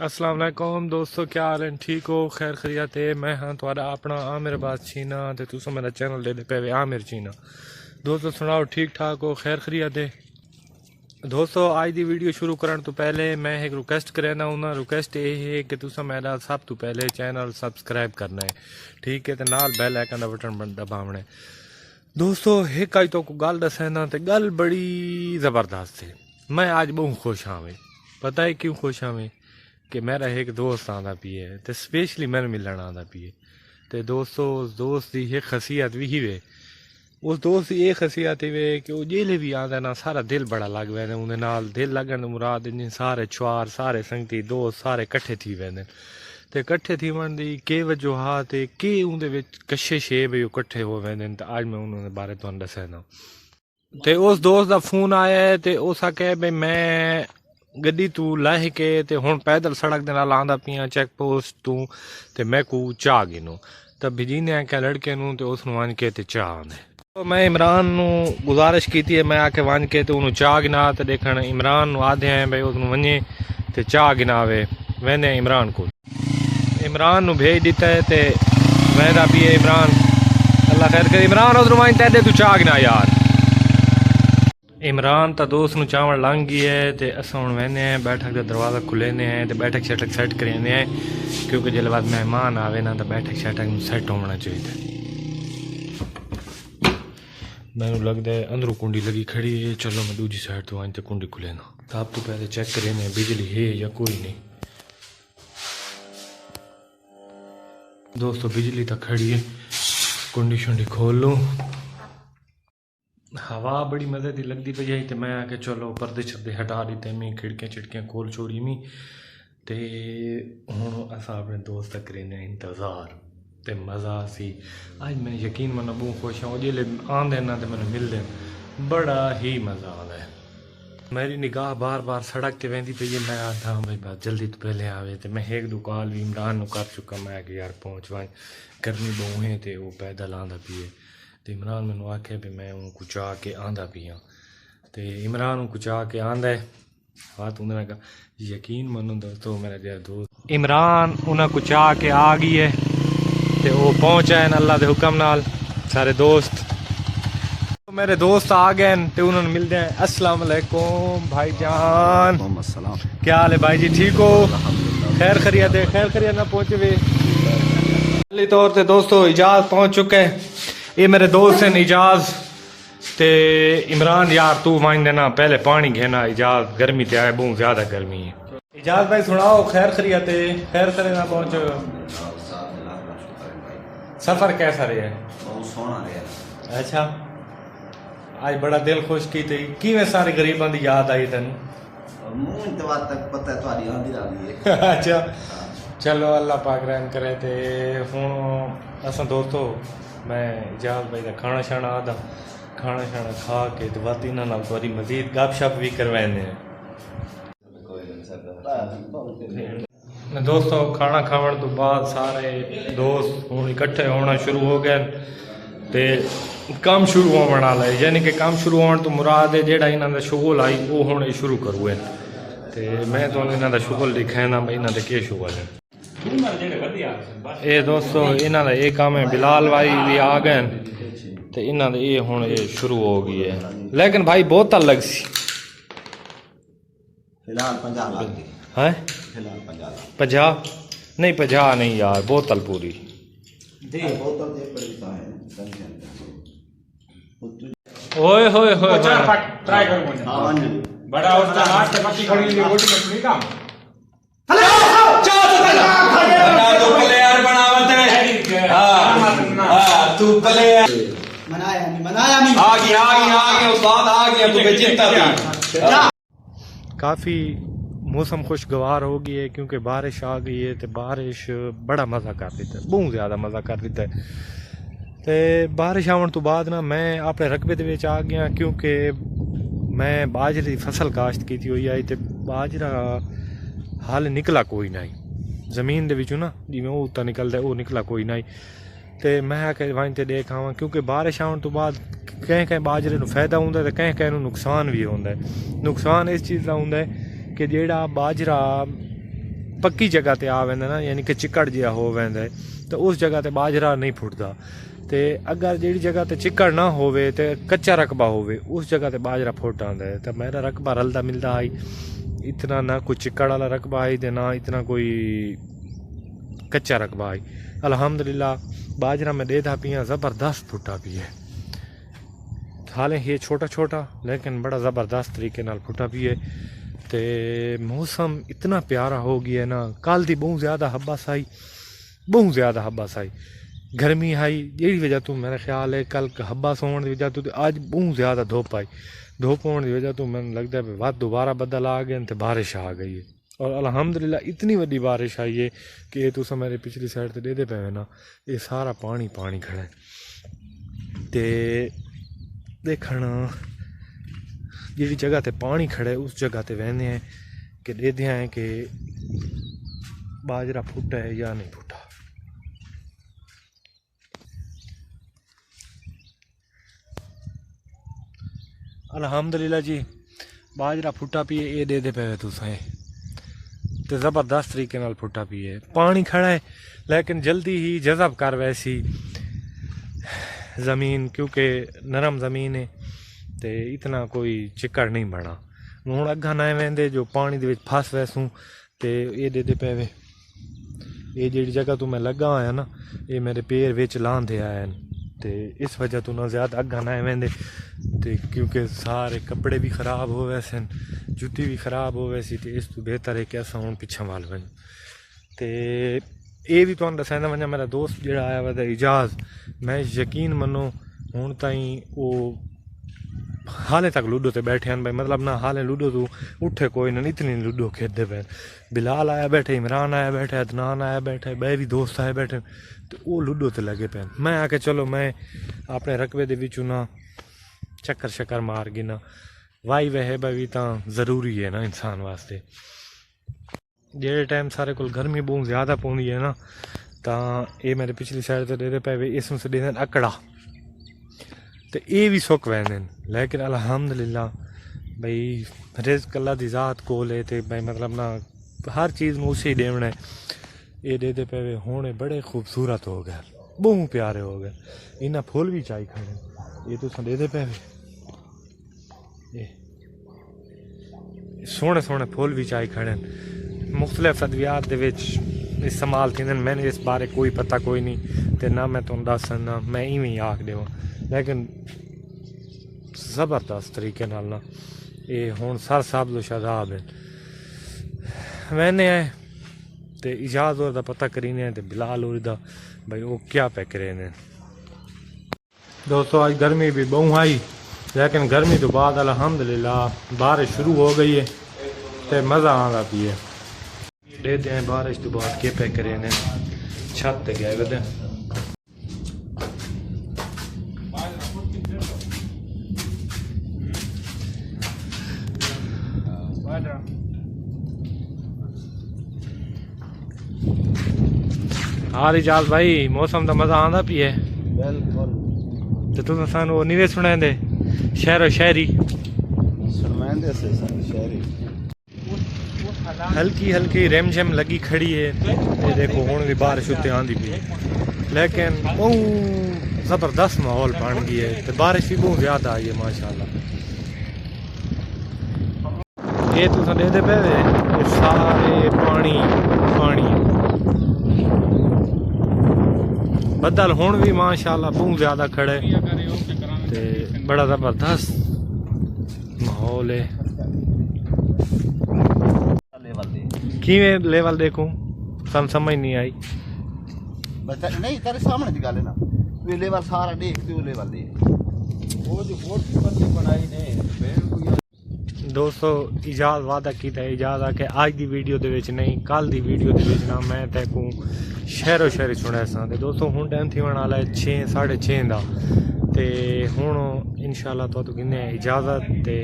अस्सलाम वालेकुम दोस्तों, क्या हाल है? ठीक हो? खैर खैरियत है? मैं हाँ थोड़ा अपना आमिर बात छीना तो तुम मेरा चैनल दे पे आमिर छीना। दोस्तों सुनाओ, ठीक ठाक हो? खैर खैरियत है? दोस्तों आज दी वीडियो शुरू करने तो पहले मैं एक रिक्वेस्ट करना हूँ। रिक्वेस्ट ये है कि तुम मेरा सब तो पहले चैनल सबसक्राइब करना है, ठीक है? तो नाल बैल आइकन का बटन दबावना है। दोस्तों एक आई तो गल दसा ना, तो गल बड़ी ज़बरदस्त है। मैं आज बहुत खुश हाँ। पता है क्यों खुश हाँ? कि मेरा एक दोस्त आंदा पी है, तो स्पेशली मैंने मिलन आंदा पी है। तो दोस्तों उस दोस्त की एक खसीयत भी वे, उस दोस्त की एक खसीयत वे कि वो जेले भी आंदा ना सारा दिल बड़ा लग वैंदे उन्हें नाल। दिल लगन मुराद इन सारे छुआर सारे संगती दोस्त सारे कट्ठे थी वैंदे। ते कट्ठे थी वन दी के वजूहात है के उनदे विच कच्छे शे भी कट्ठे हो वैंदे। तो आज मैं उन्होंने बारे तुहानू दसना। ते उस दोस्त का फोन आया है ते उस आखे भाई मैं गड्डी तू लाह के ते हुण पैदल सड़क दे नाल आंदा पिया चेक पोस्ट तू ते मैं को चाह गिनो। तब बिजी ने आख्या लड़के नू ते उसनू वन के ते चाह आंदे। तो मैं इमरान नू गुजारिश की है, मैं आके वन के ते उन्होंने चाह गिना। तो देखण इमरान नू आदे हैं भाई उसनू वने ते चाह गिनावे। वेने इमरान को इमरान नू भेज दिता है ते वहदा भी है इमरान। अल्लाह खैर करे। इमरान उधर वन ते तू चाह गिना यार। इमरान तो दोस्त नू चावल लंघ गई है तो अस हूँ वहने हैं बैठक का दरवाज़ा खुलेने हैं तो बैठक शैठक सैट करेने हैं, क्योंकि जिस बाद मेहमान आवे ना तो बैठक शैठक सैट होना चाहिए। मैनू लगता है अंदरों कुंडी लगी खड़ी है। चलो मैं दूजी साइड तो आइन तो कुंडी खुले ना। तो आप तो पहले चेक करें बिजली है या कोई नहीं। दोस्तों बिजली तो खड़ी है, कुंडी शुंडी खोल लूँ। हवा बड़ी मज़े की लगती पई है तो मैं आके चलो पर्दे शर्दे हटा दिते मैं खिड़कियाँ चिड़कियाँ खोल छोड़ी मी। तो हूँ अस अपने दोस्त करें इंतज़ार तो मज़ा सी। अज मैं यकीन मना बहुत खुश हाँ। जिले आंदे ना तो मैंने मिलते बड़ा ही मज़ा आता है। मेरी निगाह बार बार सड़क पर वहदी पई है। मैं आता भाई बात जल्दी तो पहले आवे। तो मैं एक दो कॉल भी इमरान कर चुका मैं कि यार पहुँच वाए गर्मी बहुत है तो वो पैदल आंदा पी है। तो इमरान मैंने आखे भी मैं उनको चाह के आंदा पिया। तो इमरान उनको चाह के आंदा है। बात उन्होंने कहा यकीन मनो दोस्तों मेरा जो दोस्त इमरान उन्हें चाह के आ गई है तो वो पहुँचा है अल्लाह के हुक्म नाल सारे दोस्त। तो मेरे दोस्त आ गए तो उन्होंने मिलते हैं। अस्सलाम वालेकुम भाईजान, क्या हाल है भाई जी? ठीक हो? खैर खैरियत है? खैर खैरियत ना पहुँचे हुए पहली तौर से दोस्तों इजाज़ पहुँच चुके हैं। ये मेरे दोस्त हैं इजाज ते इमरान। यार तू मान देना पहले पानी घेना इजाज, गर्मी ते आए बहुत ज्यादा गर्मी है। इजाज भाई सुनाओ, खैर खैरियत है? खैर खैर ना पहुंचो। सफर कैसा रहा? बहुत सोहना रहा। अच्छा आज बड़ा दिल खुश की थी किवें सारे गरीबां दी याद आई तेन? मुंह तो बात तक पता है तुम्हारी आंधी रही है। अच्छा चलो अल्लाह पाक रहम करे। ते हुण असां दोस्तों मैं इजाज़ भाई का खाना शाना आदा खाना शाना खा के तो बात इन्होंने थोड़ी मजीद गपशप भी करवाने हैं। दोस्तों खाना खाने तो बाद सारे दोस्त हूँ इकट्ठे होना शुरू हो गए तो काम शुरू होने वाला है। यानी कि काम शुरू होने तो मुराद है जेड़ा इन्हों का शुगल आई वो हूँ शुरू करूए। तो मैं तो इन्हों का शुगल दिखाना भाई इन्हों के शुगल है। ये दोस्तों इन्हों का ये काम है। बिलाल भाई भी आ गए तो इन्हों ये हूँ ये शुरू हो गई है। लेकिन भाई बहुत अलग सी फिलहाल 50 लाख है। फिलहाल 50 नहीं 50 नहीं यार बोतल पूरी बोतल दे पड़ी है। ओए होए होए ट्राई करो मुझे। हां बड़ा उसका लास्ट तक पट्टी खड़ी है बोटी पट्टी काम। तू प्लेयर बनावत है। हां तू प्लेयर मनाया नहीं आ गया उस्ताद आ गया तू बेचिंता थी। काफ़ी मौसम खुशगवार हो गई है क्योंकि बारिश आ गई है। तो बारिश बड़ा मज़ा कर देता है, बहुत ज़्यादा मज़ा कर देता है। तो बारिश आने तो बाद ना मैं अपने रकबे के आ गया क्योंकि मैं बाजरे की फसल काश्त की हुई आई। तो बाजरा हाल निकला कोई ना जमीन के विचों ना जिमें वो उत्ता निकलता है वो निकला कोई ना। तो मैं आके वहीं ते देख आवा क्योंकि बारिश आने तो बाद कहीं कहीं बाजरे को फायदा होंगे तो कहीं कहीं नुकसान भी होंगे। नुकसान इस चीज़ का होंगे कि जेड़ा बाजरा पक्की जगह ते आ वेंदा ना, यानी कि चिकड़ जिहा हो वेंदा है, तो उस जगह ते बाजरा नहीं फुटदा। ते अगर जिहड़ी जगह ते चिकड़ ना होवे ते कच्चा रकबा होवे उस जगह ते बाजरा फुट आंदा है। तो मेरा रकबा रलदा मिलदा आई, इतना ना कोई चिकड़ वाला रकबा आई ते ना इतना कोई कच्चा रकबा आई। अल्हम्दुलिल्लाह बाजरा में देदा पिया ज़बरदस्त फुटा भी है। हालांकि ये छोटा छोटा लेकिन बड़ा ज़बरदस्त तरीके नाल फुटा भी है। ते मौसम इतना प्यारा हो गया ना, कल दी बहुत ज़्यादा हब्बस आई, बहुत ज़्यादा हब्बस आई, गर्मी आई, यही वजह तो मेरा ख्याल है कल हब्बस होने की वजह तो अज बहुत ज़्यादा धुप आई, धुप होने की वजह तो मैंने लगता है वह दोबारा बदल आ गए तो बारिश आ गई है। और अल्हम्दुलिल्लाह इतनी वड्डी बारिश आई है कि ये तुस मेरे पिछली साइड से देते पे ना, ये सारा पानी पानी खड़ा है। ते देखना जी जगह ते पानी खड़ा है उस जगह ते वहने हैं कि देते हैं कि बाजरा फुटा है या नहीं फुटा। अल्हम्दुलिल्लाह जी बाजरा फुटा पिए ये दे पे तुसें तो ज़बरदस्त तरीके नाल फुटा पिए। पानी खड़ा है लेकिन जल्दी ही जज़ब कर वैसी ज़मीन, क्योंकि नरम ज़मीन है तो इतना कोई चिकड़ नहीं बना। हूँ अग्गा ना वेंदे जो पानी दे विच फस वैसूं तो ये दे पे ये जी जगह तो मैं लगा होया ना, ये मेरे पैर विच लांदे आए तो इस वजह तो ना ज़्यादा अग्गा ना वेंदे तो, क्योंकि सारे कपड़े भी ख़राब हो वैसे, जुत्ती भी ख़राब हो वैसी, तो इस तो बेहतर है कि अस हूँ पिछा वाल वन। तो ये भी तुहानू दसांदा वञा, मेरा दोस्त जो आया वा इजाज़, मैं यकीन मनो हूँ ताई वो हाले तक लूडो ते बैठे हैं भाई, मतलब ना हाले लूडो तो उठे कोई ना, इतनी लूडो खेलते पे। बिलाल आया बैठे, इमरान आया बैठे, अदनान आया बैठे, भी दोस्त आए बैठे, तो वो लूडो ते लगे पे। मैं आके चलो मैं अपने रकबे दे विचों ना चक्कर शक्कर मार गिना, वाई वह भी तो ज़रूरी है ना इंसान वास्ते। जेड़े टाइम सारे को गर्मी बहुत ज़्यादा पौंदी है ना, तो ये मेरे पिछली साइड से देते पे इसमें से देते अकड़ा, तो ये भी सुक वैंदे। लेकिन अल्हम्दुलिल्लाह भाई रिज़्क़ अल्लाह दी ज़ात कोल है, तो भाई मतलब ना हर चीज़ में उसे ही देना है। ये देते पे होने बड़े खूबसूरत हो गए, बहुत प्यारे हो गए। इन्हें फुल भी चाहिए खड़े, ये तो देते पे सोहने सोहने फुल भी चाहिए खड़े, मुख्तलिफ अद्वियात दे विच इस्तेमाल थींदे। मैंने इस बारे कोई पता कोई नहीं, तो ना मैं तुहानू दस सकना, मैं इवें ही आख देवां। लेकिन ज़बरदस्त तरीके नाल ना ये हुण सर साहब जो शादाब है मैंने आए तो इजाज़ और दा पता करीने तो बिलाल और दा भाई वो क्या पे करे ने। दोस्तों आज गर्मी भी बहुत आई, लेकिन गर्मी तो बाद अल्हम्दुलिल्लाह बारिश शुरू हो गई है तो मज़ा आंदा पी है। देते हैं बारिश तो बाद के पे करे ने, छत ते गए वे हाँ इजाज़ भाई मौसम का मज़ा आंदा पी है। बिल्कुल तो तुम सानू वो निवे सुनांदे शहरो शायरी सुनांदे से शायरी हल्की हल्की रेमझम लगी खड़ी है। ये देखो हुण भी बारिश उत्ते आंदी पई, लेकिन बहुत ज़बरदस्त माहौल बन गया है, तो बारिश भी बहुत ज़्यादा आई है माशाल्लाह। ये तुम देते पे ये सारे पानी पानी बदल हुण भी माशाल्लाह बहुत ज़्यादा खड़े, ते बड़ा ज़बरदस्त माहौल है। किवें लेवल देखूं समझ नहीं आई। नहीं तेरे सामने दी गल है ना, वे लेवल सारा देख तू लेवल दे वो जो बोर्ड की बंदी बनाई ने। दोस्तों इजाज़ वादा किया इजाज़ आके आज की वीडियो दे विच नहीं कल की वीडियो दे विच ना मैं तैकू शहरो शायरी सुना सा। ते दोस्तों हुण टाइम थी वन वाला है 6 6:30 दा, ते हुण इंशाल्लाह तुहानू किन्ने इजाज़त। ते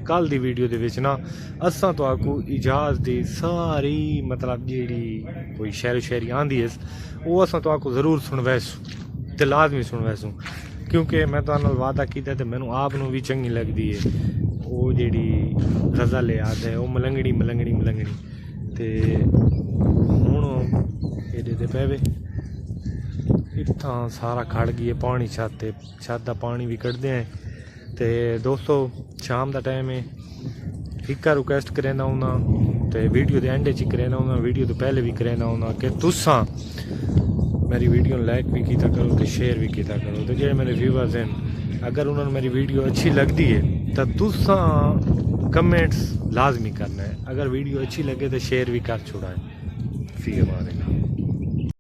कल की वीडियो दे विच ना असां तुहानू इजाज़ दी सारी मतलब जिहड़ी कोई शहरो शायरी आंदी है वो असां तुहानू ज़रूर सुनवाईसूं ते लाजमी सुनवाईसूं, क्योंकि मैं तुहानू वादा किया तो मैनू आप नू भी चंगी लगदी है। वो जिहड़ी गज़ल याद है वो मलंगड़ी मलंगड़ी मलंगड़ी ਤੇ ਹੁਣ ਇਹਦੇ ਤੇ ਪੈਵੇ ਇੱਥਾਂ ਸਾਰਾ ਖੜ ਗਈ ਪਾਣੀ ਛੱਤ ਦਾ ਪਾਣੀ ਵੀ ਕੱਢਦੇ ਆ। ਤੇ ਦੋਸਤੋ शाम का टाइम है, एक रिक्वेस्ट करेंदा हूँ तो वीडियो के एंड च करेंदा हूँ, वीडियो तो पहले भी करेंदा हूँ कि तुसा मेरी वीडियो लाइक भी किया करो तो शेयर भी किया करो। तो जो मेरे व्यूवर्स हैं अगर उन्होंने मेरी वीडियो अच्छी लगती है तो तुसा कमेंट्स लाजमी करना है, अगर वीडियो अच्छी लगे तो शेयर भी कर छोड़ा है। फी अमान अल्लाह।